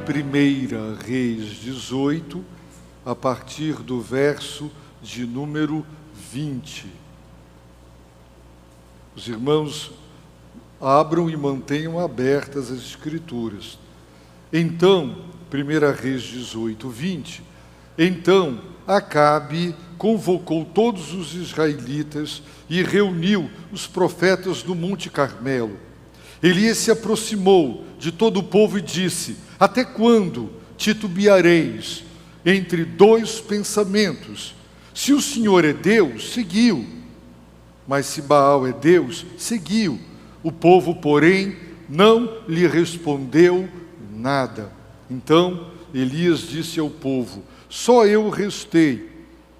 1 Reis 18, a partir do verso de número 20. Os irmãos abram e mantenham abertas as Escrituras. Então, 1 Reis 18, 20. Então, Acabe convocou todos os israelitas e reuniu os profetas do Monte Carmelo. Elias se aproximou de todo o povo e disse: até quando titubeareis entre dois pensamentos? Se o Senhor é Deus, seguiu. Mas se Baal é Deus, seguiu. O povo, porém, não lhe respondeu nada. Então Elias disse ao povo: só eu restei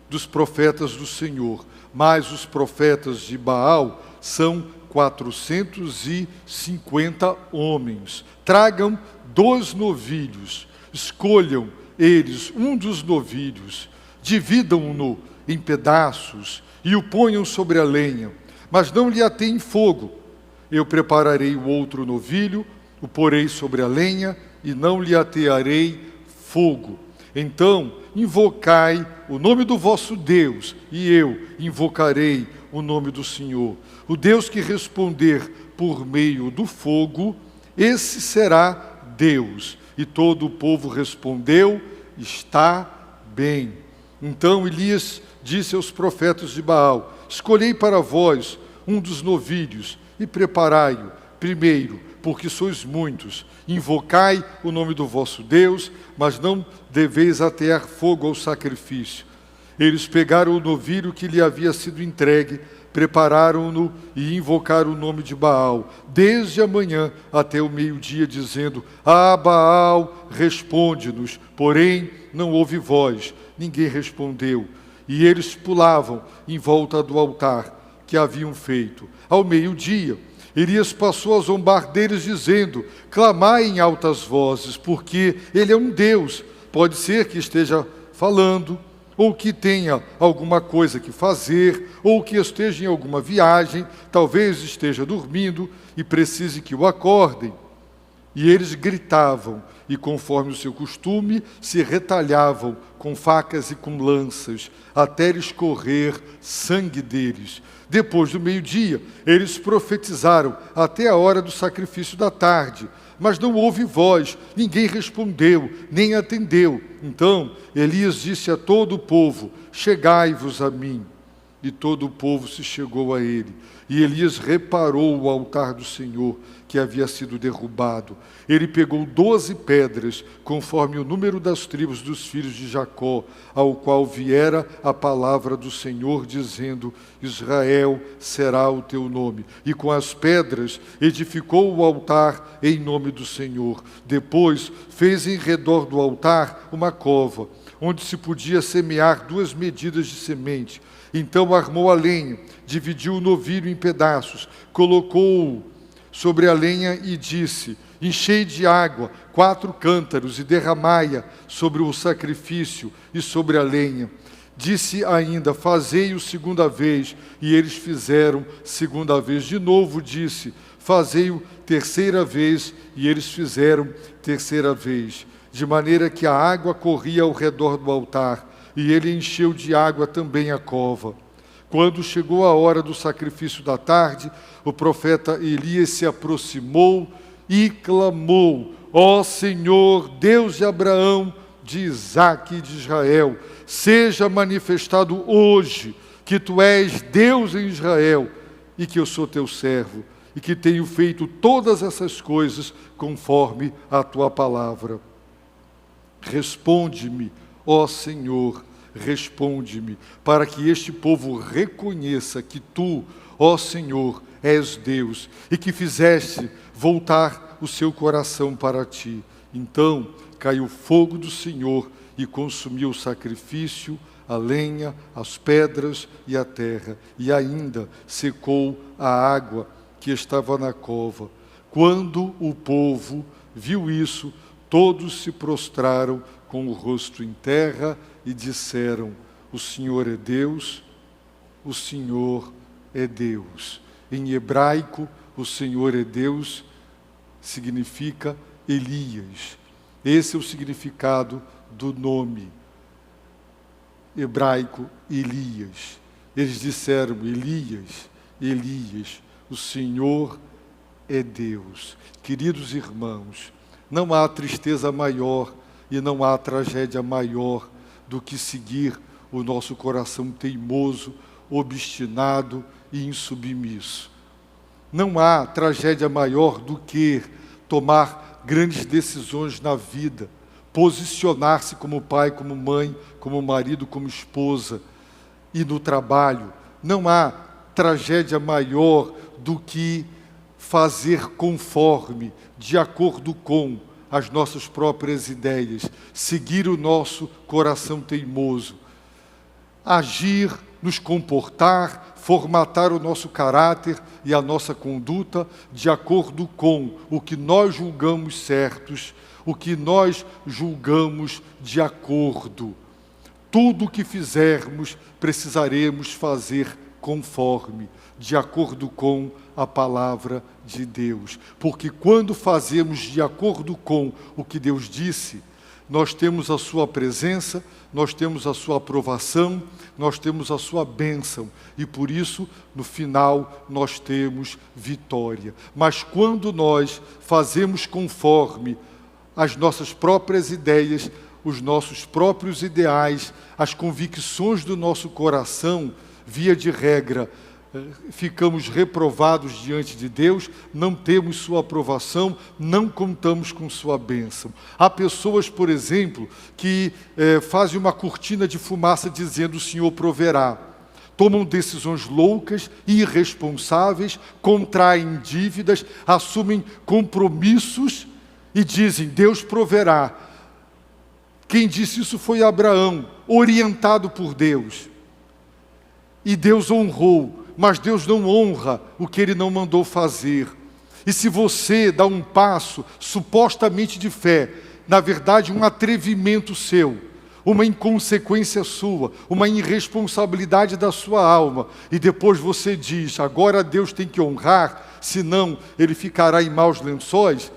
dos profetas do Senhor, mas os profetas de Baal são 450 homens. Tragam 2 novilhos, escolham eles um dos novilhos, dividam-no em pedaços e o ponham sobre a lenha, mas não lhe ateiem fogo. Eu prepararei o outro novilho, o porei sobre a lenha e não lhe atearei fogo. Então invocai o nome do vosso Deus, e eu invocarei o nome do Senhor. O Deus que responder por meio do fogo, esse será Deus. E todo o povo respondeu: está bem. Então Elias disse aos profetas de Baal: escolhei para vós um dos novilhos e preparai-o primeiro, porque sois muitos. Invocai o nome do vosso Deus, mas não deveis atear fogo ao sacrifício. Eles pegaram o novilho que lhe havia sido entregue, prepararam-no e invocaram o nome de Baal, desde a manhã até o meio-dia, dizendo: ah, Baal, responde-nos. Porém, não houve voz, ninguém respondeu. E eles pulavam em volta do altar que haviam feito. Ao meio-dia, Elias passou a zombar deles, dizendo: clamai em altas vozes, porque ele é um Deus. Pode ser que esteja falando, ou que tenha alguma coisa que fazer, ou que esteja em alguma viagem, talvez esteja dormindo e precise que o acordem. E eles gritavam, e conforme o seu costume, se retalhavam com facas e com lanças, até escorrer sangue deles. Depois do meio-dia, eles profetizaram até a hora do sacrifício da tarde, mas não houve voz, ninguém respondeu, nem atendeu. Então Elias disse a todo o povo: chegai-vos a mim. E todo o povo se chegou a ele. E Elias reparou o altar do Senhor, que havia sido derrubado. Ele pegou 12 pedras, conforme o número das tribos dos filhos de Jacó, ao qual viera a palavra do Senhor, dizendo: Israel será o teu nome. E com as pedras edificou o altar em nome do Senhor. Depois fez em redor do altar uma cova, onde se podia semear 2 medidas de semente. Então armou a lenha, dividiu o novilho em pedaços, colocou-o sobre a lenha e disse: enchei de água 4 cântaros e derramai-a sobre o sacrifício e sobre a lenha. Disse ainda: fazei-o segunda vez. E eles fizeram segunda vez. De novo disse: fazei-o terceira vez. E eles fizeram terceira vez. De maneira que a água corria ao redor do altar, e ele encheu de água também a cova. Quando chegou a hora do sacrifício da tarde, o profeta Elias se aproximou e clamou: ó Senhor, Deus de Abraão, de Isaque e de Israel, seja manifestado hoje que tu és Deus em Israel e que eu sou teu servo e que tenho feito todas essas coisas conforme a tua palavra. Responde-me, ó Senhor, responde-me, para que este povo reconheça que tu, ó Senhor, és Deus e que fizeste voltar o seu coração para ti. Então caiu o fogo do Senhor e consumiu o sacrifício, a lenha, as pedras e a terra, e ainda secou a água que estava na cova. Quando o povo viu isso, todos se prostraram com o rosto em terra e disseram: o Senhor é Deus, o Senhor é Deus. Em hebraico, o Senhor é Deus significa Elias. Esse é o significado do nome hebraico Elias. Eles disseram: Elias, Elias, o Senhor é Deus. Queridos irmãos, não há tristeza maior e não há tragédia maior do que seguir o nosso coração teimoso, obstinado e insubmisso. Não há tragédia maior do que tomar grandes decisões na vida, posicionar-se como pai, como mãe, como marido, como esposa e no trabalho. Não há tragédia maior do que fazer conforme, de acordo com as nossas próprias ideias, seguir o nosso coração teimoso, agir, nos comportar, formatar o nosso caráter e a nossa conduta de acordo com o que nós julgamos certos, o que nós julgamos de acordo. Tudo o que fizermos, precisaremos fazer conforme, de acordo com a palavra de Deus. Porque quando fazemos de acordo com o que Deus disse, nós temos a sua presença, nós temos a sua aprovação, nós temos a sua bênção. E por isso, no final, nós temos vitória. Mas quando nós fazemos conforme as nossas próprias ideias, os nossos próprios ideais, as convicções do nosso coração, via de regra, ficamos reprovados diante de Deus, não temos sua aprovação, não contamos com sua bênção. Há pessoas, por exemplo, que fazem uma cortina de fumaça dizendo: o Senhor proverá. Tomam decisões loucas, irresponsáveis, contraem dívidas, assumem compromissos e dizem: Deus proverá. Quem disse isso foi Abraão, orientado por Deus. E Deus honrou, mas Deus não honra o que Ele não mandou fazer. E se você dá um passo supostamente de fé, na verdade um atrevimento seu, uma inconsequência sua, uma irresponsabilidade da sua alma, e depois você diz: agora Deus tem que honrar, senão Ele ficará em maus lençóis.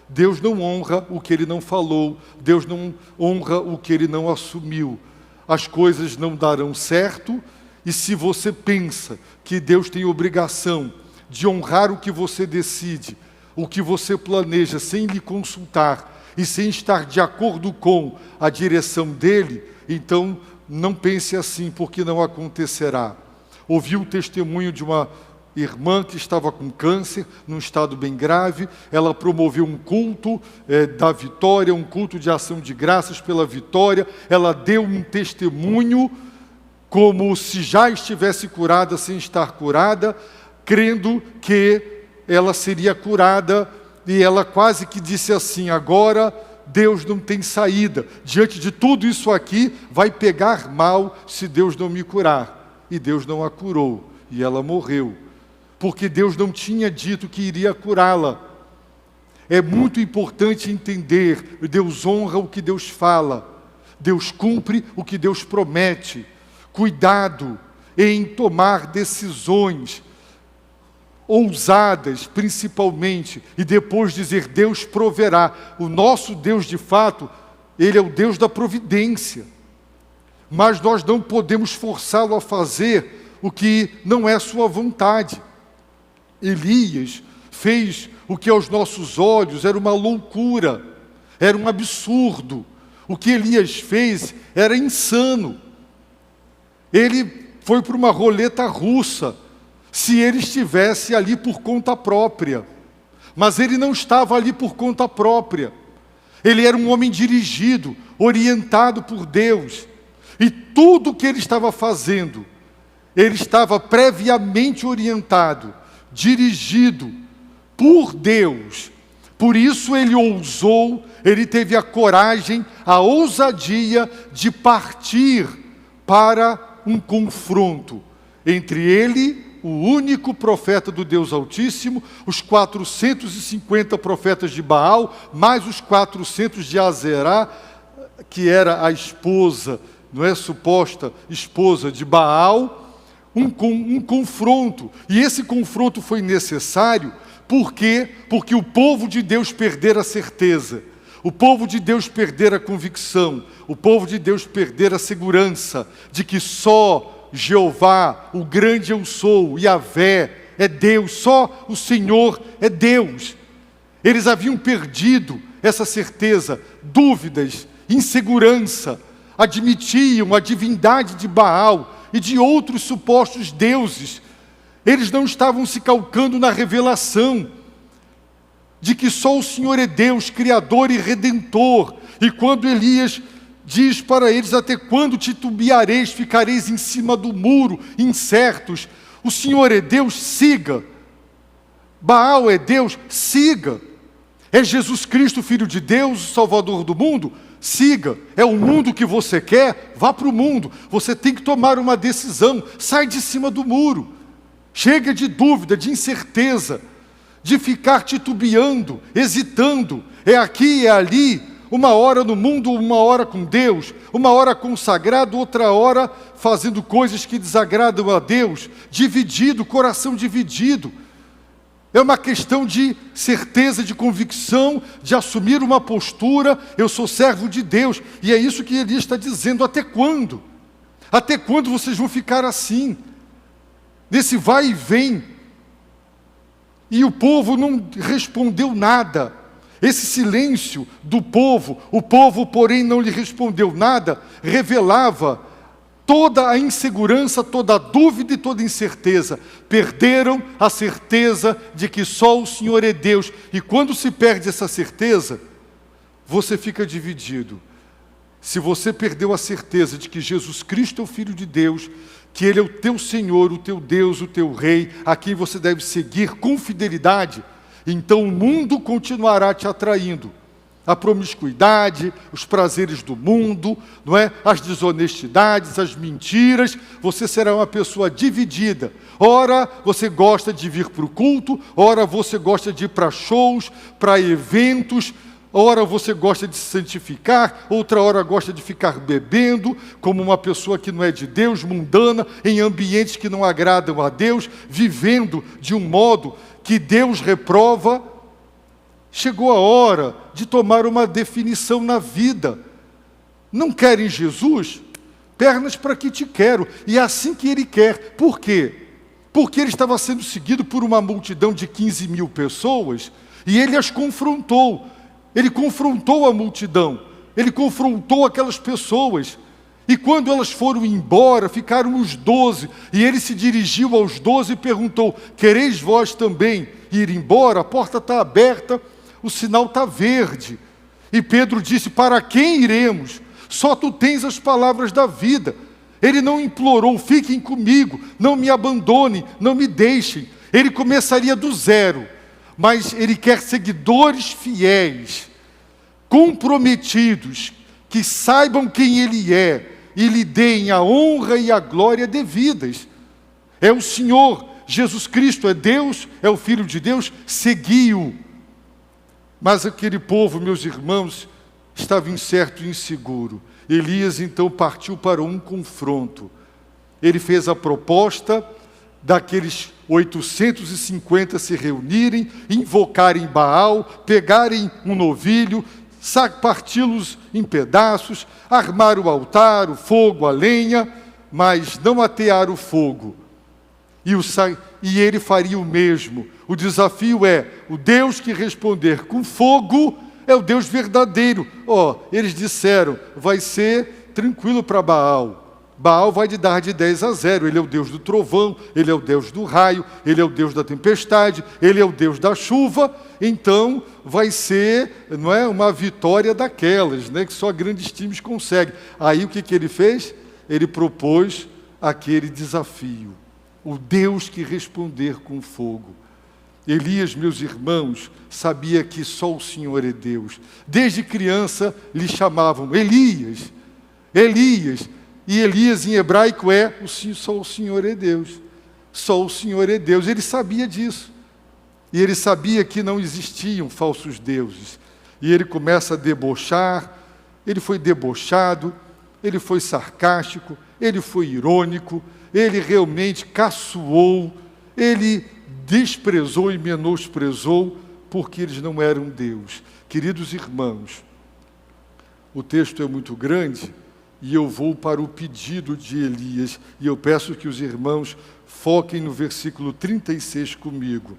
Deus não honra o que Ele não falou, Deus não honra o que Ele não assumiu. As coisas não darão certo. E se você pensa que Deus tem obrigação de honrar o que você decide, o que você planeja, sem lhe consultar e sem estar de acordo com a direção dele, então não pense assim, porque não acontecerá. Ouvi o testemunho de uma irmã que estava com câncer, num estado bem grave. Ela promoveu um culto da vitória, um culto de ação de graças pela vitória. Ela deu um testemunho como se já estivesse curada sem estar curada, crendo que ela seria curada, e ela quase que disse assim: agora Deus não tem saída, diante de tudo isso aqui, vai pegar mal se Deus não me curar. E Deus não a curou, e ela morreu, porque Deus não tinha dito que iria curá-la. É muito importante entender: Deus honra o que Deus fala, Deus cumpre o que Deus promete. Cuidado em tomar decisões ousadas, principalmente, e depois dizer: Deus proverá. O nosso Deus, de fato, Ele é o Deus da providência. Mas nós não podemos forçá-lo a fazer o que não é sua vontade. Elias fez o que aos nossos olhos era uma loucura, era um absurdo. O que Elias fez era insano. Ele foi para uma roleta russa, se ele estivesse ali por conta própria. Mas ele não estava ali por conta própria. Ele era um homem dirigido, orientado por Deus. E tudo o que ele estava fazendo, ele estava previamente orientado, dirigido por Deus. Por isso ele ousou, ele teve a coragem, a ousadia de partir para um confronto entre ele, o único profeta do Deus Altíssimo, os 450 profetas de Baal, mais os 400 de Azerá, que era a esposa, não é, suposta esposa de Baal, um confronto. E esse confronto foi necessário, por quê? Porque o povo de Deus perdera a certeza. O povo de Deus perder a convicção, o povo de Deus perder a segurança de que só Jeová, o grande eu sou, Yahvé, é Deus, só o Senhor é Deus. Eles haviam perdido essa certeza, dúvidas, insegurança, admitiam a divindade de Baal e de outros supostos deuses. Eles não estavam se calcando na revelação de que só o Senhor é Deus, Criador e Redentor. E quando Elias diz para eles: até quando titubeareis, ficareis em cima do muro, incertos? O Senhor é Deus, siga. Baal é Deus, siga. É Jesus Cristo, Filho de Deus, o Salvador do mundo? Siga. É o mundo que você quer? Vá para o mundo. Você tem que tomar uma decisão. Sai de cima do muro. Chega de dúvida, de incerteza, de ficar titubeando, hesitando. É aqui, é ali. Uma hora no mundo, uma hora com Deus. Uma hora consagrado, outra hora fazendo coisas que desagradam a Deus. Dividido, coração dividido. É uma questão de certeza, de convicção, de assumir uma postura. Eu sou servo de Deus. E é isso que Elias está dizendo. Até quando? Até quando vocês vão ficar assim? Nesse vai e vem. E o povo não respondeu nada. Esse silêncio do povo, o povo, porém, não lhe respondeu nada, revelava toda a insegurança, toda a dúvida e toda a incerteza. Perderam a certeza de que só o Senhor é Deus. E quando se perde essa certeza, você fica dividido. Se você perdeu a certeza de que Jesus Cristo é o Filho de Deus, que Ele é o teu Senhor, o teu Deus, o teu Rei, a quem você deve seguir com fidelidade, então o mundo continuará te atraindo. A promiscuidade, os prazeres do mundo, não é? As desonestidades, as mentiras. Você será uma pessoa dividida. Ora, você gosta de vir para o culto, ora você gosta de ir para shows, para eventos, ora você gosta de se santificar, outra hora gosta de ficar bebendo, como uma pessoa que não é de Deus, mundana, em ambientes que não agradam a Deus, vivendo de um modo que Deus reprova. Chegou a hora de tomar uma definição na vida. Não querem Jesus? Pernas para que te quero. E é assim que Ele quer. Por quê? Porque Ele estava sendo seguido por uma multidão de 15 mil pessoas e Ele as confrontou. Ele confrontou a multidão. Ele confrontou aquelas pessoas. E quando elas foram embora, ficaram os 12. E Ele se dirigiu aos 12 e perguntou: quereis vós também ir embora? A porta está aberta. O sinal está verde. E Pedro disse: para quem iremos? Só tu tens as palavras da vida. Ele não implorou: fiquem comigo, não me abandonem, não me deixem. Ele começaria do zero, mas Ele quer seguidores fiéis, comprometidos, que saibam quem Ele é e lhe deem a honra e a glória devidas. É o Senhor, Jesus Cristo é Deus, é o Filho de Deus, segui-o. Mas aquele povo, meus irmãos, estava incerto e inseguro. Elias então partiu para um confronto. Ele fez a proposta daqueles 850 se reunirem, invocarem Baal, pegarem um novilho, parti-los em pedaços, armar o altar, o fogo, a lenha, mas não atear o fogo. E ele faria o mesmo. O desafio é: o Deus que responder com fogo é o Deus verdadeiro. Eles disseram: vai ser tranquilo para Baal. Baal vai te dar de 10-0. Ele é o Deus do trovão, Ele é o Deus do raio, Ele é o Deus da tempestade, Ele é o Deus da chuva. Então vai ser, não é, uma vitória daquelas, né, que só grandes times conseguem. Aí o que ele fez? Ele propôs aquele desafio: o Deus que responder com fogo. Elias, meus irmãos, sabia que só o Senhor é Deus. Desde criança lhe chamavam Elias, Elias. E Elias em hebraico é só o Senhor é Deus. Só o Senhor é Deus. Ele sabia disso. E ele sabia que não existiam falsos deuses. E ele começa a debochar. Ele foi debochado, ele foi sarcástico, ele foi irônico, ele realmente caçoou, ele desprezou e menosprezou, porque eles não eram Deus. Queridos irmãos, O texto é muito grande e eu vou para o pedido de Elias. E eu peço que os irmãos foquem no versículo 36 comigo.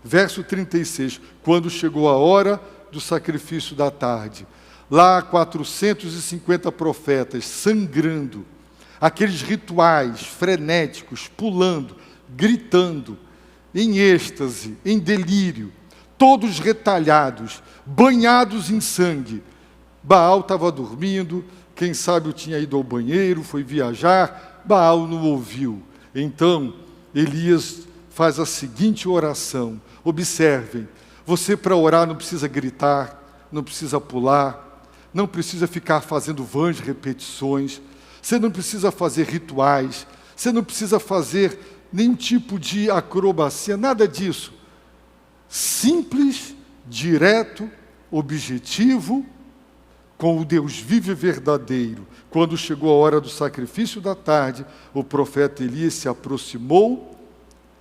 Verso 36, quando chegou a hora do sacrifício da tarde. Lá 450 profetas sangrando, aqueles rituais frenéticos, pulando, gritando, em êxtase, em delírio, todos retalhados, banhados em sangue. Baal estava dormindo, quem sabe eu tinha ido ao banheiro, foi viajar, Baal não ouviu. Então, Elias faz a seguinte oração. Observem, você para orar não precisa gritar, não precisa pular, não precisa ficar fazendo vãs repetições, você não precisa fazer rituais, você não precisa fazer nenhum tipo de acrobacia, nada disso. Simples, direto, objetivo, com o Deus vivo e verdadeiro. Quando chegou a hora do sacrifício da tarde, o profeta Elias se aproximou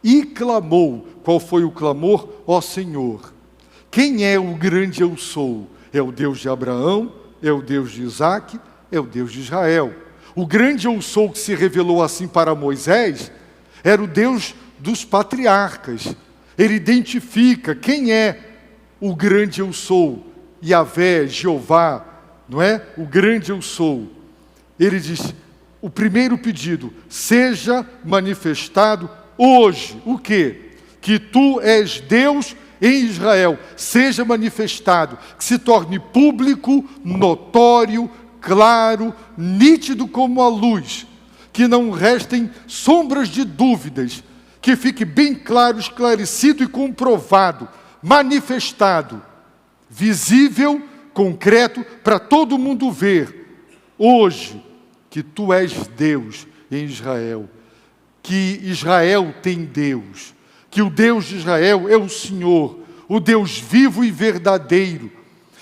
e clamou. Qual foi o clamor? Ó Senhor, quem é o grande eu sou? É o Deus de Abraão, é o Deus de Isaque, é o Deus de Israel. O grande eu sou que se revelou assim para Moisés, era o Deus dos patriarcas. Ele identifica quem é o grande eu sou. Yahvé, Jeová, não é? O grande eu sou. Ele diz, o primeiro pedido, seja manifestado hoje. O quê? Que tu és Deus em Israel. Seja manifestado, que se torne público, notório, claro, nítido como a luz. Que não restem sombras de dúvidas. Que fique bem claro, esclarecido e comprovado, manifestado, visível, concreto, para todo mundo ver, hoje, que tu és Deus em Israel, que Israel tem Deus, que o Deus de Israel é o Senhor, o Deus vivo e verdadeiro,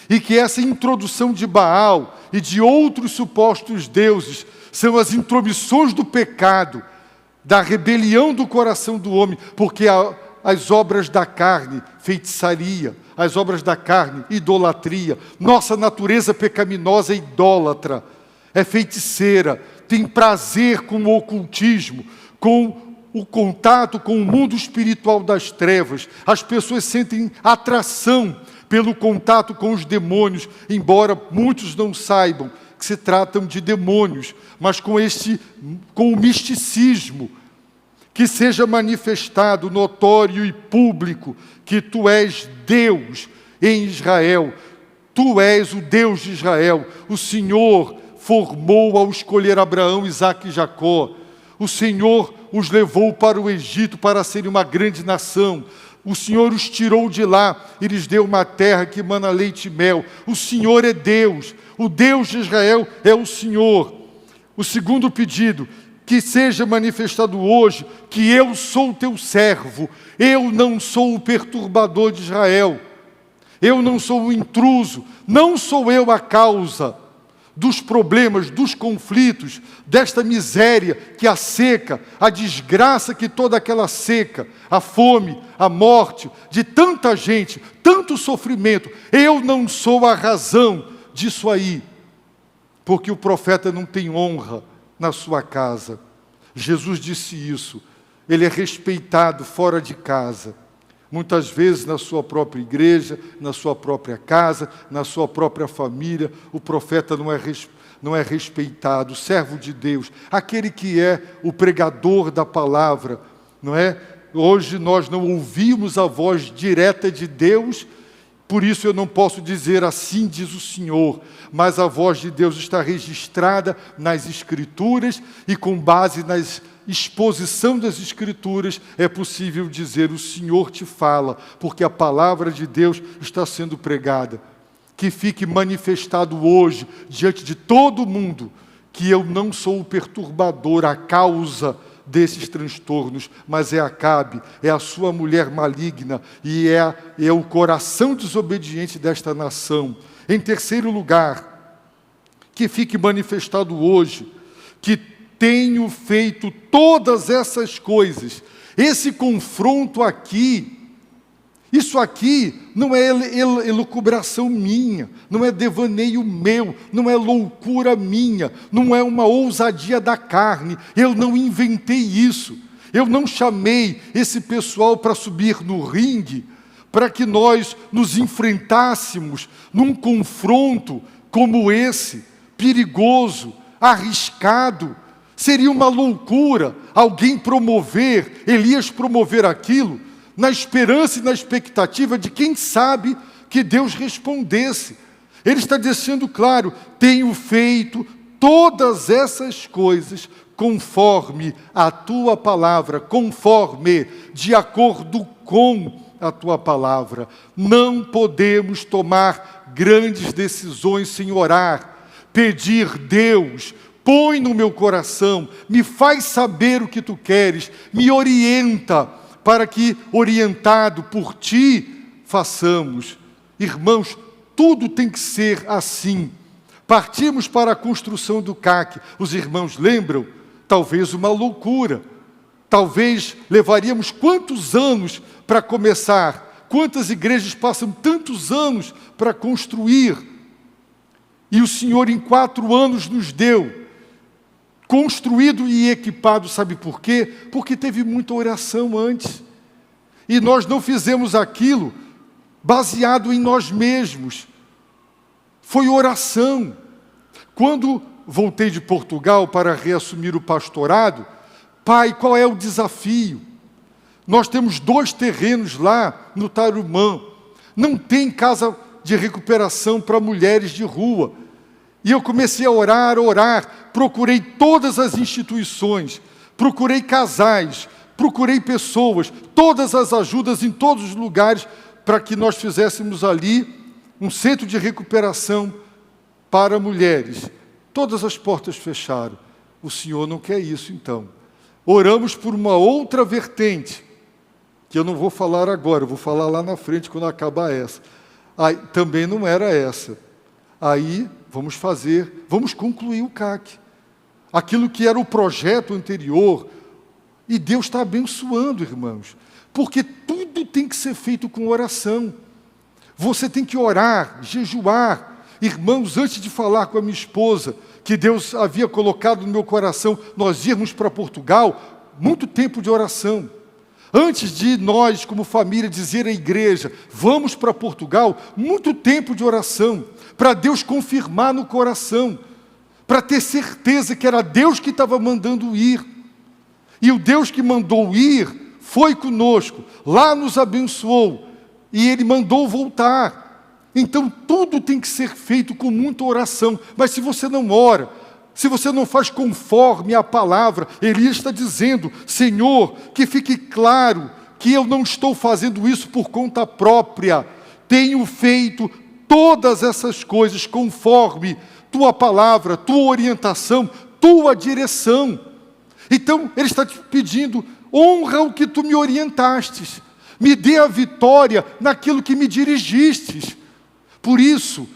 e que essa introdução de Baal e de outros supostos deuses são as intromissões do pecado, da rebelião do coração do homem, porque as obras da carne, feitiçaria, as obras da carne, idolatria, nossa natureza pecaminosa é idólatra, é feiticeira, tem prazer com o ocultismo, com o contato com o mundo espiritual das trevas. As pessoas sentem atração pelo contato com os demônios, embora muitos não saibam que se tratam de demônios, mas com o misticismo, que seja manifestado, notório e público, que tu és Deus em Israel. Tu és o Deus de Israel. O Senhor formou ao escolher Abraão, Isaque e Jacó. O Senhor os levou para o Egito para serem uma grande nação. O Senhor os tirou de lá e lhes deu uma terra que emana leite e mel. O Senhor é Deus. O Deus de Israel é o Senhor. O segundo pedido, que seja manifestado hoje que eu sou teu servo, eu não sou o perturbador de Israel, eu não sou o intruso, não sou eu a causa dos problemas, dos conflitos, desta miséria que a seca, a desgraça que toda aquela seca, a fome, a morte, de tanta gente, tanto sofrimento, eu não sou a razão disso aí, porque o profeta não tem honra na sua casa. Jesus disse isso. Ele é respeitado fora de casa. Muitas vezes na sua própria igreja, na sua própria casa, na sua própria família, o profeta não é respeitado, o servo de Deus, aquele que é o pregador da palavra, não é? Hoje nós não ouvimos a voz direta de Deus, por isso eu não posso dizer assim diz o Senhor, mas a voz de Deus está registrada nas Escrituras e com base na exposição das Escrituras é possível dizer o Senhor te fala, porque a palavra de Deus está sendo pregada. Que fique manifestado hoje, diante de todo mundo, que eu não sou o perturbador, a causa desses transtornos, mas é Acabe, é a sua mulher maligna e é o coração desobediente desta nação. Em terceiro lugar, que fique manifestado hoje que tenho feito todas essas coisas. Esse confronto aqui Isso aqui não é elucubração minha, não é devaneio meu, não é loucura minha, não é uma ousadia da carne. Eu não inventei isso. Eu não chamei esse pessoal para subir no ringue, para que nós nos enfrentássemos num confronto como esse, perigoso, arriscado. Seria uma loucura alguém promover, Elias promover aquilo, na esperança e na expectativa de quem sabe que Deus respondesse. Ele está deixando claro: tenho feito todas essas coisas conforme a tua palavra, conforme, de acordo com a tua palavra. Não podemos tomar grandes decisões sem orar, pedir: Deus, põe no meu coração, me faz saber o que tu queres, me orienta, para que, orientado por ti, façamos. Irmãos, tudo tem que ser assim. Partimos para a construção do CAC. Os irmãos lembram? Talvez uma loucura. Talvez levaríamos quantos anos para começar? Quantas igrejas passam tantos anos para construir? E o Senhor em 4 anos nos deu. Construído e equipado, sabe por quê? Porque teve muita oração antes. E nós não fizemos aquilo baseado em nós mesmos. Foi oração. Quando voltei de Portugal para reassumir o pastorado, pai, qual é o desafio? Nós temos 2 terrenos lá no Tarumã. Não tem casa de recuperação para mulheres de rua. E eu comecei a orar, procurei todas as instituições, procurei casais, procurei pessoas, todas as ajudas em todos os lugares, para que nós fizéssemos ali um centro de recuperação para mulheres. Todas as portas fecharam. O Senhor não quer isso, então. Oramos por uma outra vertente, que eu não vou falar agora, eu vou falar lá na frente quando acabar essa. Aí, também não era essa. Aí, vamos concluir o CAC. Aquilo que era o projeto anterior. E Deus está abençoando, irmãos. Porque tudo tem que ser feito com oração. Você tem que orar, jejuar. Irmãos, antes de falar com a minha esposa, que Deus havia colocado no meu coração, nós irmos para Portugal, muito tempo de oração. Antes de nós, como família, dizer à igreja, vamos para Portugal, muito tempo de oração, para Deus confirmar no coração, para ter certeza que era Deus que estava mandando ir. E o Deus que mandou ir, foi conosco, lá nos abençoou, e Ele mandou voltar. Então tudo tem que ser feito com muita oração, mas se você não ora, se você não faz conforme a palavra, Elias está dizendo, Senhor, que fique claro que eu não estou fazendo isso por conta própria, tenho feito todas essas coisas conforme tua palavra, tua orientação, tua direção. Então, ele está te pedindo, honra o que tu me orientastes, me dê a vitória naquilo que me dirigistes. Por isso,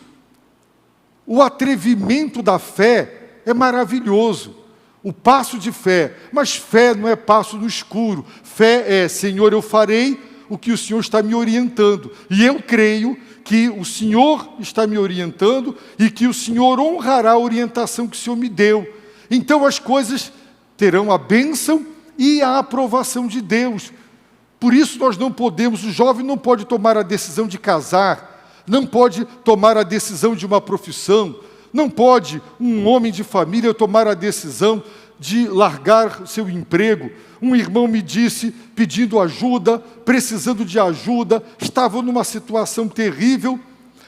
o atrevimento da fé é maravilhoso, o passo de fé, mas fé não é passo no escuro, fé é, Senhor, eu farei o que o Senhor está me orientando, e eu creio que o Senhor está me orientando, e que o Senhor honrará a orientação que o Senhor me deu. Então as coisas terão a bênção e a aprovação de Deus. Por isso nós não podemos, o jovem não pode tomar a decisão de casar, não pode tomar a decisão de uma profissão, não pode um homem de família tomar a decisão de largar seu emprego. Um irmão me disse, pedindo ajuda, precisando de ajuda, estava numa situação terrível,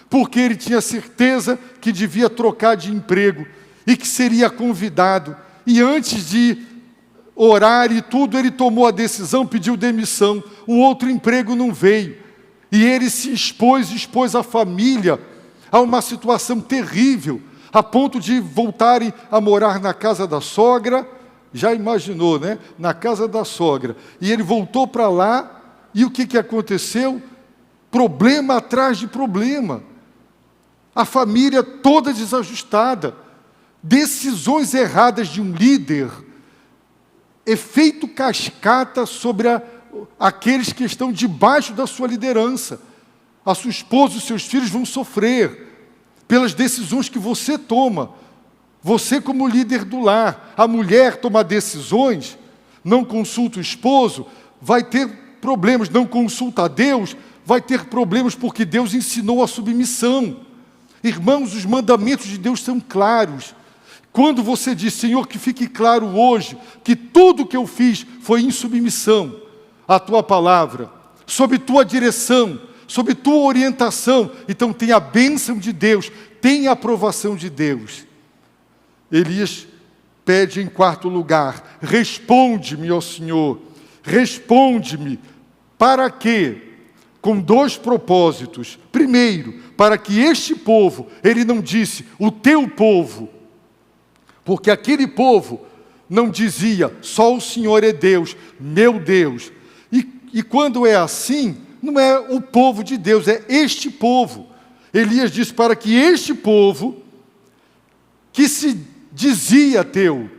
porque ele tinha certeza que devia trocar de emprego e que seria convidado. E antes de orar e tudo, ele tomou a decisão, pediu demissão. O outro emprego não veio. E ele se expôs a família a uma situação terrível, a ponto de voltarem a morar na casa da sogra. Já imaginou, né? Na casa da sogra. E ele voltou para lá, e o que aconteceu? Problema atrás de problema. A família toda desajustada. Decisões erradas de um líder, efeito cascata sobre aqueles que estão debaixo da sua liderança. A sua esposa e os seus filhos vão sofrer pelas decisões que você toma. Você como líder do lar, a mulher toma decisões, não consulta o esposo, vai ter problemas, não consulta a Deus, vai ter problemas porque Deus ensinou a submissão. Irmãos, os mandamentos de Deus são claros. Quando você diz, Senhor, que fique claro hoje, que tudo que eu fiz foi em submissão à Tua palavra, sob Tua direção, sob Tua orientação, então tem a bênção de Deus, tem a aprovação de Deus. Elias pede em quarto lugar, responde-me, ó Senhor, responde-me, para quê? Com dois propósitos. Primeiro, para que este povo, ele não disse, o teu povo, porque aquele povo não dizia, só o Senhor é Deus, meu Deus. E quando é assim, não é o povo de Deus, é este povo. Elias diz para que este povo, que se dizia teu,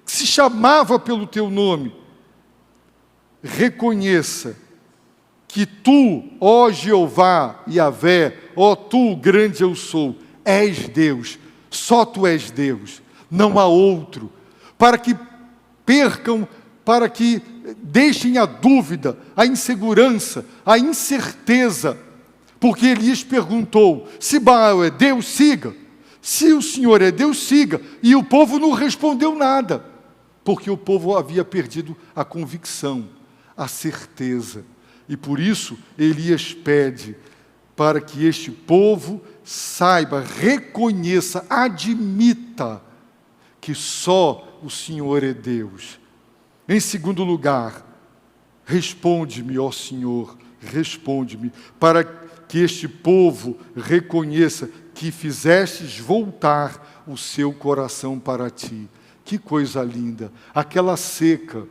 que se chamava pelo teu nome, reconheça que tu, ó Jeová, Yahvé, ó tu, grande eu sou, és Deus, só tu és Deus, não há outro, para que percam, para que deixem a dúvida, a insegurança, a incerteza, porque Elias perguntou, se Baal é Deus, siga, se o Senhor é Deus, siga, e o povo não respondeu nada, porque o povo havia perdido a convicção, a certeza. E por isso, Elias pede para que este povo saiba, reconheça, admita que só o Senhor é Deus. Em segundo lugar, responde-me, ó Senhor, responde-me, para que este povo reconheça que fizestes voltar o seu coração para ti. Que coisa linda! Aquela seca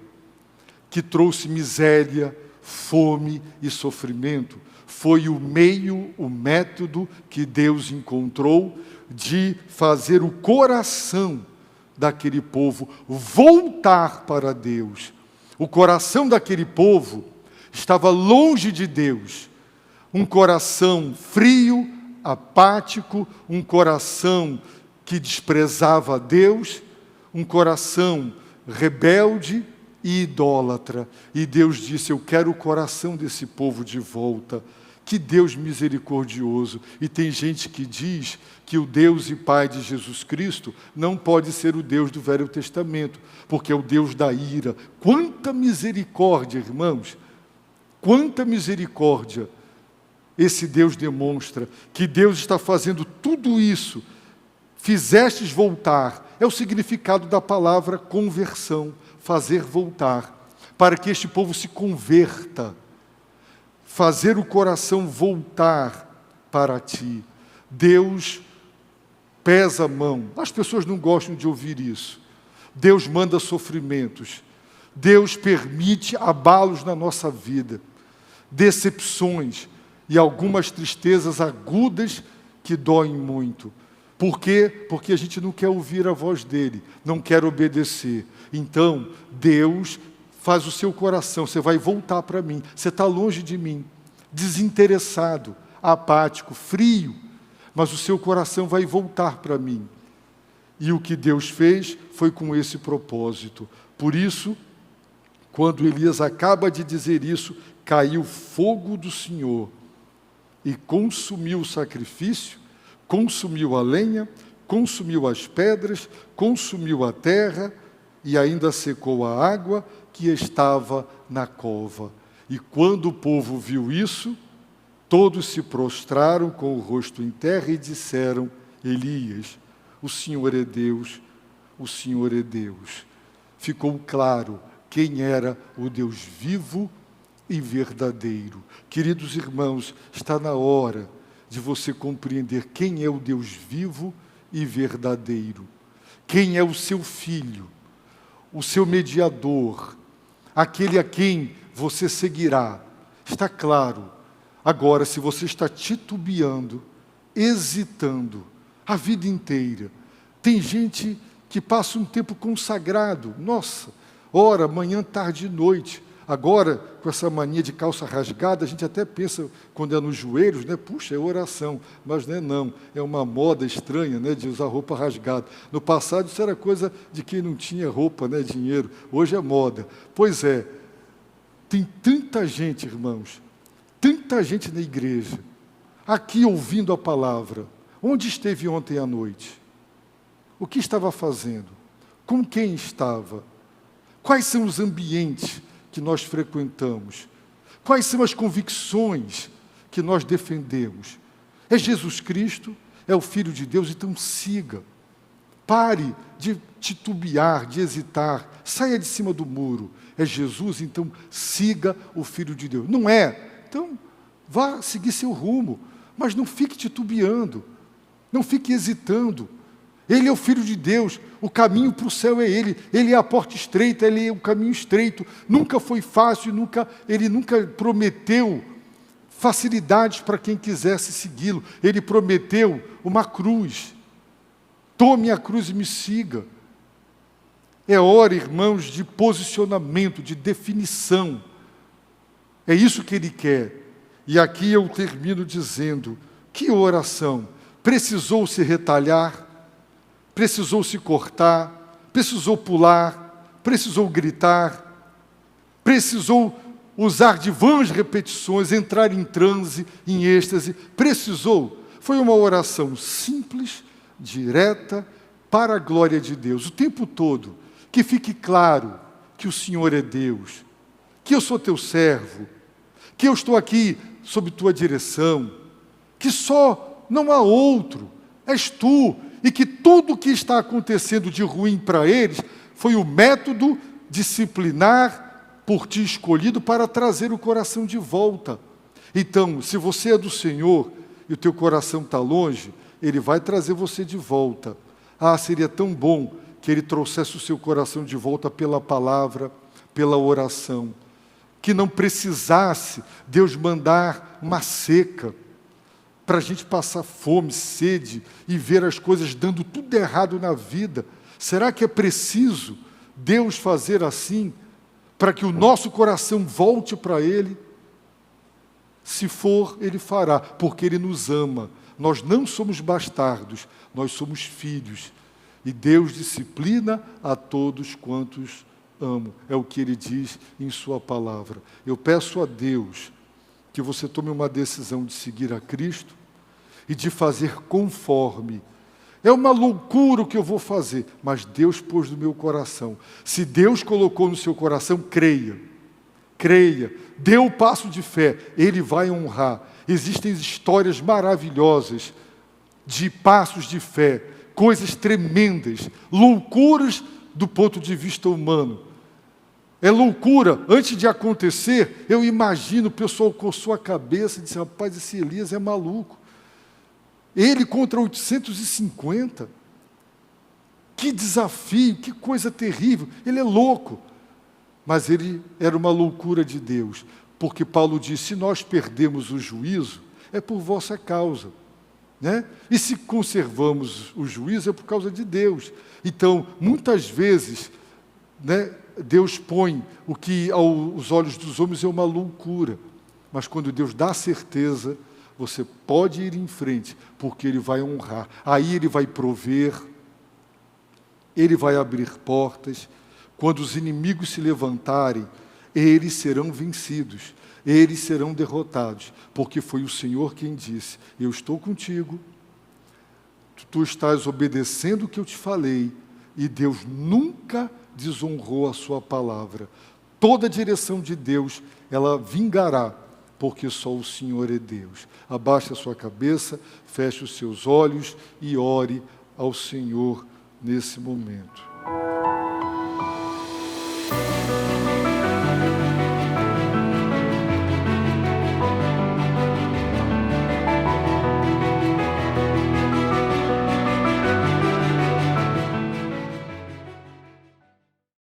que trouxe miséria, fome e sofrimento, foi o meio, o método que Deus encontrou de fazer o coração daquele povo voltar para Deus. O coração daquele povo estava longe de Deus. Um coração frio, apático, um coração que desprezava a Deus, um coração rebelde e idólatra. E Deus disse, eu quero o coração desse povo de volta. Que Deus misericordioso. E tem gente que diz que o Deus e Pai de Jesus Cristo não pode ser o Deus do Velho Testamento, porque é o Deus da ira. Quanta misericórdia, irmãos! Quanta misericórdia esse Deus demonstra, que Deus está fazendo tudo isso. Fizestes voltar, é o significado da palavra conversão, fazer voltar, para que este povo se converta, fazer o coração voltar para ti. Deus pesa a mão. As pessoas não gostam de ouvir isso. Deus manda sofrimentos. Deus permite abalos na nossa vida, decepções e algumas tristezas agudas que doem muito. Por quê? Porque a gente não quer ouvir a voz dele, não quer obedecer. Então, Deus faz o seu coração, você vai voltar para mim, você está longe de mim, desinteressado, apático, frio, mas o seu coração vai voltar para mim. E o que Deus fez foi com esse propósito. Por isso, quando Elias acaba de dizer isso, caiu fogo do Senhor e consumiu o sacrifício, consumiu a lenha, consumiu as pedras, consumiu a terra e ainda secou a água que estava na cova. E quando o povo viu isso, todos se prostraram com o rosto em terra e disseram, Elias, o Senhor é Deus, o Senhor é Deus. Ficou claro quem era o Deus vivo e verdadeiro. Queridos irmãos, está na hora de você compreender quem é o Deus vivo e verdadeiro. Quem é o seu Filho, o seu mediador, aquele a quem você seguirá. Está claro. Agora, se você está titubeando, hesitando a vida inteira, tem gente que passa um tempo consagrado, nossa, ora, manhã, tarde e noite, Agora, com essa mania de calça rasgada, a gente até pensa, quando é nos joelhos, né? Puxa, é oração. Mas não, é uma moda estranha, né? De usar roupa rasgada. No passado, isso era coisa de quem não tinha roupa, né? Dinheiro. Hoje é moda. Pois é, tem tanta gente, irmãos, tanta gente na igreja, aqui ouvindo a palavra. Onde esteve ontem à noite? O que estava fazendo? Com quem estava? Quais são os ambientes que nós frequentamos? Quais são as convicções que nós defendemos? É Jesus Cristo? É o Filho de Deus? Então siga. Pare de titubear, de hesitar. Saia de cima do muro. É Jesus? Então siga o Filho de Deus. Não é? Então vá seguir seu rumo. Mas não fique titubeando. Não fique hesitando. Ele é o Filho de Deus, o caminho para o céu é Ele é a porta estreita, Ele é o caminho estreito, nunca foi fácil, Ele nunca prometeu facilidades para quem quisesse segui-lo, Ele prometeu uma cruz, tome a cruz e me siga. É hora, irmãos, de posicionamento, de definição, é isso que Ele quer, e aqui eu termino dizendo, que oração, precisou se retalhar, precisou se cortar, precisou pular, precisou gritar, precisou usar de vãs repetições, entrar em transe, em êxtase, precisou. Foi uma oração simples, direta, para a glória de Deus. O tempo todo, que fique claro que o Senhor é Deus, que eu sou teu servo, que eu estou aqui sob tua direção, que só não há outro, és tu, e que tudo o que está acontecendo de ruim para eles foi o método disciplinar por ti escolhido para trazer o coração de volta. Então, se você é do Senhor e o teu coração está longe, Ele vai trazer você de volta. Ah, seria tão bom que Ele trouxesse o seu coração de volta pela palavra, pela oração. Que não precisasse Deus mandar uma seca, para a gente passar fome, sede e ver as coisas dando tudo errado na vida. Será que é preciso Deus fazer assim para que o nosso coração volte para Ele? Se for, Ele fará, porque Ele nos ama. Nós não somos bastardos, nós somos filhos. E Deus disciplina a todos quantos amam. É o que Ele diz em Sua palavra. Eu peço a Deus que você tome uma decisão de seguir a Cristo e de fazer conforme. É uma loucura o que eu vou fazer, mas Deus pôs no meu coração. Se Deus colocou no seu coração, creia. Creia. Dê o passo de fé. Ele vai honrar. Existem histórias maravilhosas de passos de fé, coisas tremendas, loucuras do ponto de vista humano. É loucura. Antes de acontecer, eu imagino, o pessoal coçou a cabeça e disse, rapaz, esse Elias é maluco. Ele contra 850. Que desafio, que coisa terrível. Ele é louco. Mas ele era uma loucura de Deus. Porque Paulo diz, se nós perdemos o juízo, é por vossa causa. Né? E se conservamos o juízo, é por causa de Deus. Então, muitas vezes, né, Deus põe o que aos olhos dos homens é uma loucura. Mas quando Deus dá certeza, você pode ir em frente, porque Ele vai honrar. Aí Ele vai prover, Ele vai abrir portas. Quando os inimigos se levantarem, eles serão vencidos, eles serão derrotados, porque foi o Senhor quem disse, eu estou contigo, tu estás obedecendo o que eu te falei, e Deus nunca desonrou a sua palavra. Toda a direção de Deus, ela vingará, porque só o Senhor é Deus. Abaixe a sua cabeça, feche os seus olhos e ore ao Senhor nesse momento.